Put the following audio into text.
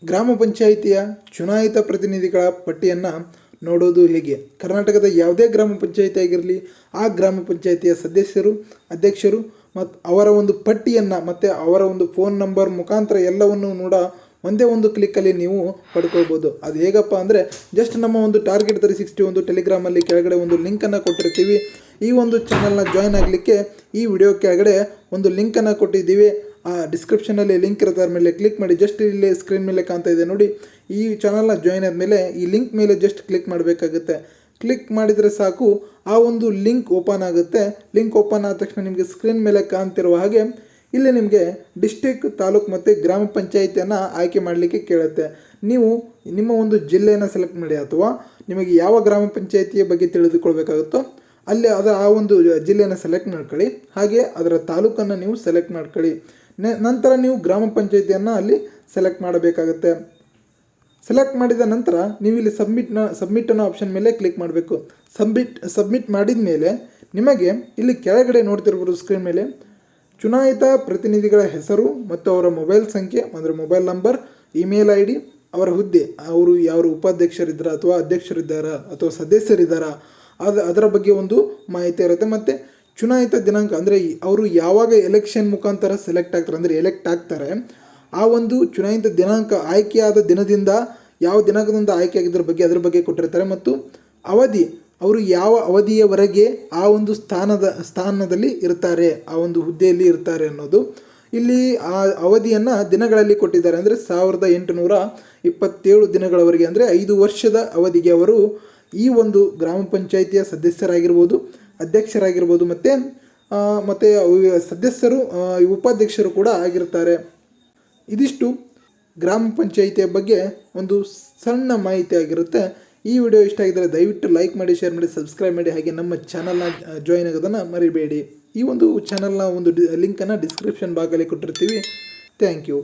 ಗ್ರಾಮ ಪಂಚಾಯಿತಿಯ ಚುನಾಯಿತ ಪ್ರತಿನಿಧಿಗಳ ಪಟ್ಟಿಯನ್ನು ನೋಡೋದು ಹೇಗೆ? ಕರ್ನಾಟಕದ ಯಾವುದೇ ಗ್ರಾಮ ಪಂಚಾಯಿತಿ ಆಗಿರಲಿ, ಆ ಗ್ರಾಮ ಪಂಚಾಯಿತಿಯ ಸದಸ್ಯರು, ಅಧ್ಯಕ್ಷರು ಮತ್ತು ಅವರ ಒಂದು ಪಟ್ಟಿಯನ್ನು ಮತ್ತು ಅವರ ಒಂದು ಫೋನ್ ನಂಬರ್ ಮುಖಾಂತರ ಎಲ್ಲವನ್ನು ಒಂದೇ ಒಂದು ಕ್ಲಿಕ್ಕಲ್ಲಿ ನೀವು ಪಡ್ಕೊಳ್ಬೋದು. ಅದು ಹೇಗಪ್ಪ ಅಂದರೆ, ಜಸ್ಟ್ ನಮ್ಮ ಒಂದು ಟಾರ್ಗೆಟ್ 360 ಒಂದು ಟೆಲಿಗ್ರಾಮಲ್ಲಿ ಕೆಳಗಡೆ ಒಂದು ಲಿಂಕನ್ನು ಕೊಟ್ಟಿರ್ತೀವಿ. ಈ ಒಂದು ಚಾನಲ್ನ ಜಾಯ್ನ್ ಆಗಲಿಕ್ಕೆ ಈ ವಿಡಿಯೋ ಕೆಳಗಡೆ ಒಂದು ಲಿಂಕನ್ನು ಕೊಟ್ಟಿದ್ದೀವಿ. ಆ ಡಿಸ್ಕ್ರಿಪ್ಷನಲ್ಲಿ ಲಿಂಕ್ ಇರುತ್ತೆ, ಅದ್ರ ಮೇಲೆ ಕ್ಲಿಕ್ ಮಾಡಿ. ಜಸ್ಟ್ ಇಲ್ಲಿ ಸ್ಕ್ರೀನ್ ಮೇಲೆ ಕಾಣ್ತಾ ಇದೆ ನೋಡಿ, ಈ ಚಾನಲ್ನ ಜಾಯ್ನ್ ಆದಮೇಲೆ ಈ ಲಿಂಕ್ ಮೇಲೆ ಜಸ್ಟ್ ಕ್ಲಿಕ್ ಮಾಡಬೇಕಾಗುತ್ತೆ. ಕ್ಲಿಕ್ ಮಾಡಿದರೆ ಸಾಕು, ಆ ಒಂದು ಲಿಂಕ್ ಓಪನ್ ಆಗುತ್ತೆ. ಲಿಂಕ್ ಓಪನ್ ಆದ ತಕ್ಷಣ ನಿಮಗೆ ಸ್ಕ್ರೀನ್ ಮೇಲೆ ಕಾಣ್ತಿರುವ ಹಾಗೆ ಇಲ್ಲಿ ನಿಮಗೆ ಡಿಸ್ಟ್ರಿಕ್ಟ್, ತಾಲೂಕು ಮತ್ತು ಗ್ರಾಮ ಪಂಚಾಯಿತಿಯನ್ನು ಆಯ್ಕೆ ಮಾಡಲಿಕ್ಕೆ ಕೇಳುತ್ತೆ. ನೀವು ನಿಮ್ಮ ಒಂದು ಜಿಲ್ಲೆಯನ್ನು ಸೆಲೆಕ್ಟ್ ಮಾಡಿ, ಅಥವಾ ನಿಮಗೆ ಯಾವ ಗ್ರಾಮ ಪಂಚಾಯಿತಿಯ ಬಗ್ಗೆ ತಿಳಿದುಕೊಳ್ಬೇಕಾಗುತ್ತೋ ಅಲ್ಲಿ ಆ ಒಂದು ಜಿಲ್ಲೆಯನ್ನು ಸೆಲೆಕ್ಟ್ ಮಾಡ್ಕೊಳ್ಳಿ. ಹಾಗೆ ಅದರ ತಾಲೂಕನ್ನು ನೀವು ಸೆಲೆಕ್ಟ್ ಮಾಡ್ಕೊಳ್ಳಿ. ನಂತರ ನೀವು ಗ್ರಾಮ ಪಂಚಾಯಿತಿಯನ್ನು ಅಲ್ಲಿ ಸೆಲೆಕ್ಟ್ ಮಾಡಬೇಕಾಗುತ್ತೆ. ಸೆಲೆಕ್ಟ್ ಮಾಡಿದ ನಂತರ ನೀವು ಇಲ್ಲಿ ಸಬ್ಮಿಟ್ ಅನ್ನೋ ಆಪ್ಷನ್ ಮೇಲೆ ಕ್ಲಿಕ್ ಮಾಡಬೇಕು. ಸಬ್ಮಿಟ್ ಮಾಡಿದ ಮೇಲೆ ನಿಮಗೆ ಇಲ್ಲಿ ಕೆಳಗಡೆ ನೋಡ್ತಿರ್ಬೋದು ಸ್ಕ್ರೀನ್ ಮೇಲೆ ಚುನಾಯಿತ ಪ್ರತಿನಿಧಿಗಳ ಹೆಸರು ಮತ್ತು ಅವರ ಮೊಬೈಲ್ ಸಂಖ್ಯೆ, ಅಂದರೆ ಮೊಬೈಲ್ ನಂಬರ್, ಇಮೇಲ್ ID, ಅವರ ಹುದ್ದೆ, ಅವರು ಯಾವ ಉಪಾಧ್ಯಕ್ಷರಿದ್ದಾರಾ ಅಥವಾ ಅಧ್ಯಕ್ಷರಿದ್ದಾರಾ ಅಥವಾ ಸದಸ್ಯರಿದ್ದಾರಾ ಅದರ ಬಗ್ಗೆ ಒಂದು ಮಾಹಿತಿ ಇರುತ್ತೆ. ಮತ್ತು ಚುನಾಯಿತ ದಿನಾಂಕ, ಅಂದರೆ ಅವರು ಯಾವಾಗ ಎಲೆಕ್ಷನ್ ಮುಖಾಂತರ ಸೆಲೆಕ್ಟ್ ಆಗ್ತಾರೆ, ಅಂದರೆ ಎಲೆಕ್ಟ್ ಆಗ್ತಾರೆ, ಆ ಒಂದು ಚುನಾಯಿತ ದಿನಾಂಕ ಆಯ್ಕೆಯಾದ ದಿನದಿಂದ ಯಾವ ದಿನಾಂಕದಿಂದ ಆಯ್ಕೆ ಆಗಿದ್ರ ಬಗ್ಗೆ ಅದರ ಬಗ್ಗೆ ಕೊಟ್ಟಿರ್ತಾರೆ. ಮತ್ತು ಅವಧಿ, ಅವರು ಯಾವ ಅವಧಿಯವರೆಗೆ ಆ ಒಂದು ಸ್ಥಾನದಲ್ಲಿ ಇರ್ತಾರೆ, ಆ ಒಂದು ಹುದ್ದೆಯಲ್ಲಿ ಇರ್ತಾರೆ ಅನ್ನೋದು ಇಲ್ಲಿ ಆ ಅವಧಿಯನ್ನು ದಿನಗಳಲ್ಲಿ ಕೊಟ್ಟಿದ್ದಾರೆ. ಅಂದರೆ 1827 ದಿನಗಳವರೆಗೆ, ಅಂದರೆ 5 ವರ್ಷದ ಅವಧಿಗೆ ಅವರು ಈ ಒಂದು ಗ್ರಾಮ ಪಂಚಾಯಿತಿಯ ಸದಸ್ಯರಾಗಿರ್ಬೋದು, ಅಧ್ಯಕ್ಷರಾಗಿರ್ಬೋದು, ಮತ್ತು ಸದಸ್ಯರು, ಉಪಾಧ್ಯಕ್ಷರು ಕೂಡ ಆಗಿರ್ತಾರೆ. ಇದಿಷ್ಟು ಗ್ರಾಮ ಪಂಚಾಯಿತಿಯ ಬಗ್ಗೆ ಒಂದು ಸಣ್ಣ ಮಾಹಿತಿ ಆಗಿರುತ್ತೆ. ಈ ವಿಡಿಯೋ ಇಷ್ಟ ಆಗಿದ್ದರೆ ದಯವಿಟ್ಟು ಲೈಕ್ ಮಾಡಿ, ಶೇರ್ ಮಾಡಿ, ಸಬ್ಸ್ಕ್ರೈಬ್ ಮಾಡಿ. ಹಾಗೆ ನಮ್ಮ ಚಾನಲ್ನ ಜಾಯ್ನ್ ಆಗೋದನ್ನು ಮರಿಬೇಡಿ. ಈ ಒಂದು ಚಾನಲ್ನ ಒಂದು ಲಿಂಕನ್ನು ಡಿಸ್ಕ್ರಿಪ್ಷನ್ ಭಾಗದಲ್ಲಿ ಕೊಟ್ಟಿರ್ತೀವಿ. Thank you.